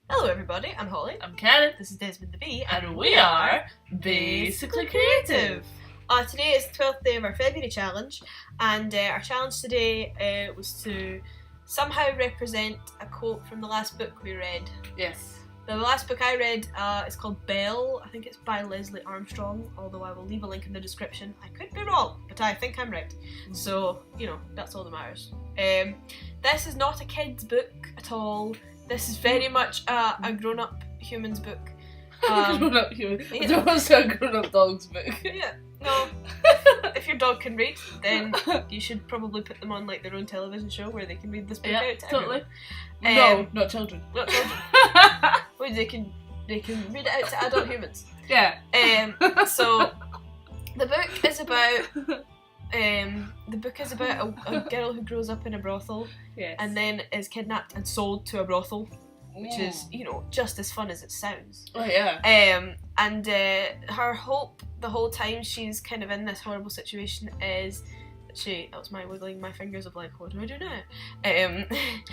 Hello everybody, I'm Holly. I'm Karen. This is Desmond the Bee, And we are Basically Creative. Today is the 12th day of our February challenge, and our challenge today was to somehow represent a quote from the last book we read. Yes. The last book I read is called Belle. I think it's by Leslie Armstrong, although I will leave a link in the description. I could be wrong, but I think I'm right. So, that's all that matters. This is not a kid's book at all. This is very much a grown-up human's book. Grown-up human. It's almost a grown-up dog's book. Yeah, no. If your dog can read, then you should probably put them on like their own television show where they can read this book out to totally. everyone. No, not children. Not children. Well, they can read it out to adult humans. Yeah. So the book is about a girl who grows up in a brothel, Yes. and then is kidnapped and sold to a brothel, which is, just as fun as it sounds. Oh yeah. And her hope the whole time she's kind of in this horrible situation is that that was my wiggling my fingers of like, what do I do now?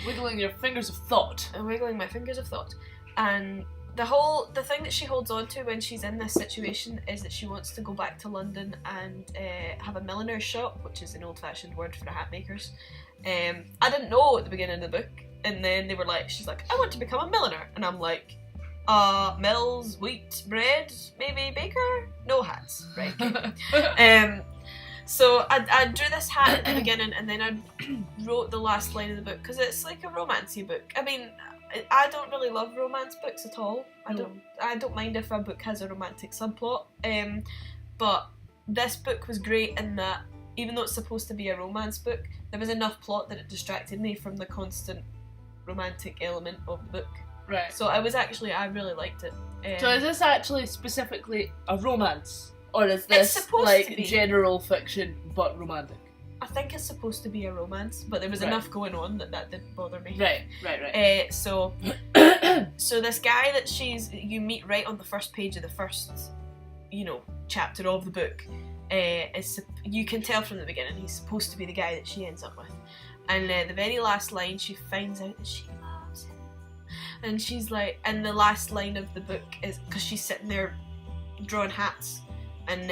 Wiggling your fingers of thought. Wiggling my fingers of thought. And the thing that she holds on to when she's in this situation is that she wants to go back to London and have a milliner's shop, which is an old-fashioned word for a hat maker's. I didn't know at the beginning of the book, and then they were like, she's like, I want to become a milliner, and I'm like, mills, wheat, bread, maybe baker? No hats, right? So I drew this hat at the beginning, and then I wrote the last line of the book, because it's like a romancy book. I mean, I don't really love romance books at all. I don't mind if a book has a romantic subplot. But this book was great in that, even though it's supposed to be a romance book, there was enough plot that it distracted me from the constant romantic element of the book. Right. So I really liked it. So is this actually specifically a romance? Or is this like general fiction but romantic? I think it's supposed to be a romance, but there was enough going on that didn't bother me. Right. So this guy that you meet right on the first page of the first, chapter of the book, you can tell from the beginning he's supposed to be the guy that she ends up with. And the very last line, she finds out that she loves him. And she's like, and the last line of the book is, because she's sitting there drawing hats, and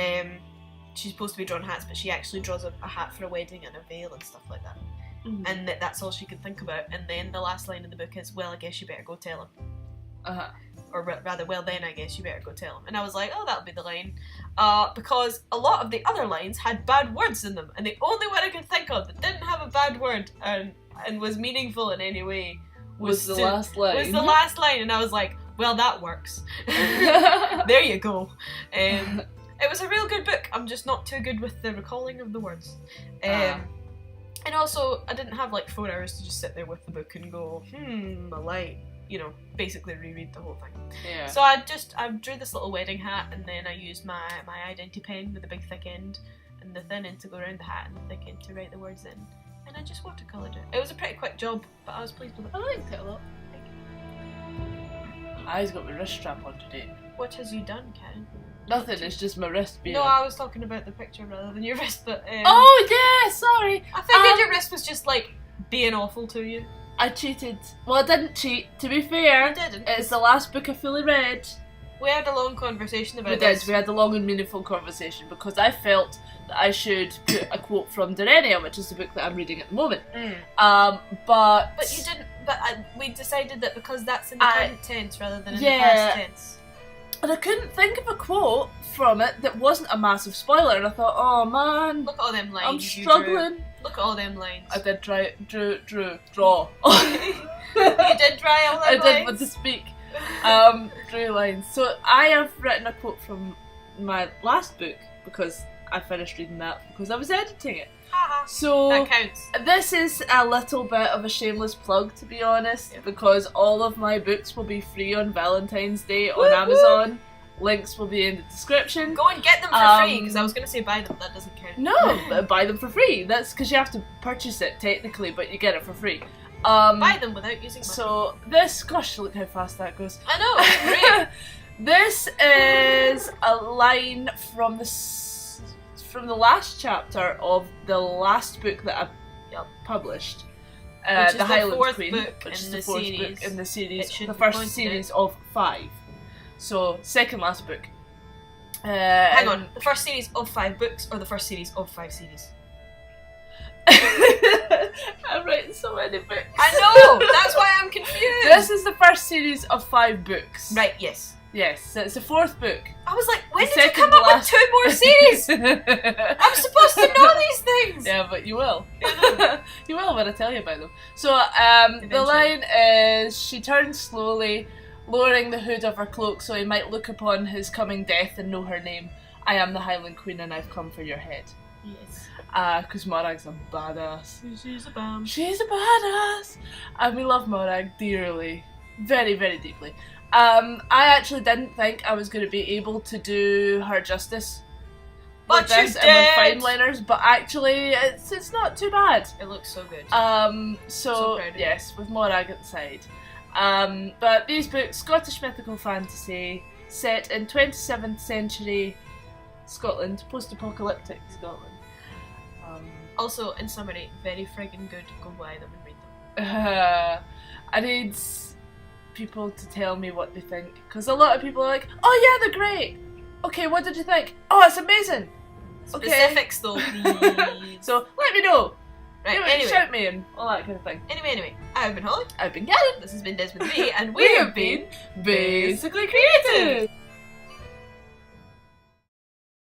she's supposed to be drawing hats, but she actually draws a hat for a wedding and a veil and stuff like that. Mm-hmm. And that's all she can think about. And then the last line of the book is, well, I guess you better go tell him. Or rather, well, then I guess you better go tell him. And I was like, oh, that'll be the line. Because a lot of the other lines had bad words in them, and the only one I could think of that didn't have a bad word and was meaningful in any way was the last line. Was the last line, and I was like, well, that works. There you go. It was a real good book. I'm just not too good with the recalling of the words. And also, I didn't have like 4 hours to just sit there with the book and go, a line. Basically reread the whole thing. Yeah. So I drew this little wedding hat, and then I used my Identi pen with the big thick end and the thin end to go around the hat and the thick end to write the words in. And I just watercoloured it. It was a pretty quick job, but I was pleased with it. I liked it a lot. Thank you. I just got my wrist strap on today. What has you done, Karen? Nothing, it's just my wrist being... No, I was talking about the picture rather than your wrist, but... Oh, yeah, sorry! I figured your wrist was just, like, being awful to you. I cheated. Well, I didn't cheat, to be fair. You didn't. It's the last book I fully read. We had a long conversation about this. We had a long and meaningful conversation, because I felt that I should put a quote from Darenia, which is the book that I'm reading at the moment. But you didn't... But we decided that because that's in the current tense rather than in the past tense. And I couldn't think of a quote from it that wasn't a massive spoiler, and I thought, oh man, look at all them lines. I'm struggling. Look at all them lines. I did draw. You did draw all them lines? I did, but to speak. Drew lines. So I have written a quote from my last book, because I finished reading that because I was editing it. So that counts. This is a little bit of a shameless plug, to be honest, because all of my books will be free on Valentine's Day on Amazon. Links will be in the description. Go and get them for free, because I was going to say buy them, but that doesn't count. No, buy them for free. That's because you have to purchase it technically, but you get it for free. Buy them without using money. So this, gosh, look how fast that goes. I know, it's great. This is a line from the last chapter of the last book that I published. Which is the the Highland fourth Queen, book which in is the the fourth series. book in the series, It should the be first pointed series of 5. So, second last book. Hang on, the first series of 5 books or the first series of 5 series? I'm writing so many books. I know! That's why I'm confused! This is the first series of 5 books. Right, yes. Yes, so it's the 4th book. I was like, when The did you second come up with last- 2 more series? I'm supposed to know these things! Yeah, but you will. You will when I tell you about them. So, the Eventually. line is, she turns slowly, lowering the hood of her cloak so he might look upon his coming death and know her name. I am the Highland Queen and I've come for your head. Yes. Because Morag's a badass. She's a bum. She's a badass! And we love Morag dearly. Very, very deeply. I actually didn't think I was going to be able to do her justice But with you this and with did! Fineliners, but actually it's not too bad. It looks so good. So proud of yes, with Morag at the side. But these books, Scottish mythical fantasy, set in 27th century Scotland, post-apocalyptic Scotland. Also, in summary, very friggin' good. Go buy them and read them. I need people to tell me what they think, because a lot of people are like, oh yeah, they're great. Okay, what did you think? Oh, it's amazing. Okay. Specifics though, please. So let me know. Right, Anyway, anyway. shout me and all that kind of thing. Anyway. I've been Holly. I've been Gavin. This has been Desmond V, and we have been basically creative.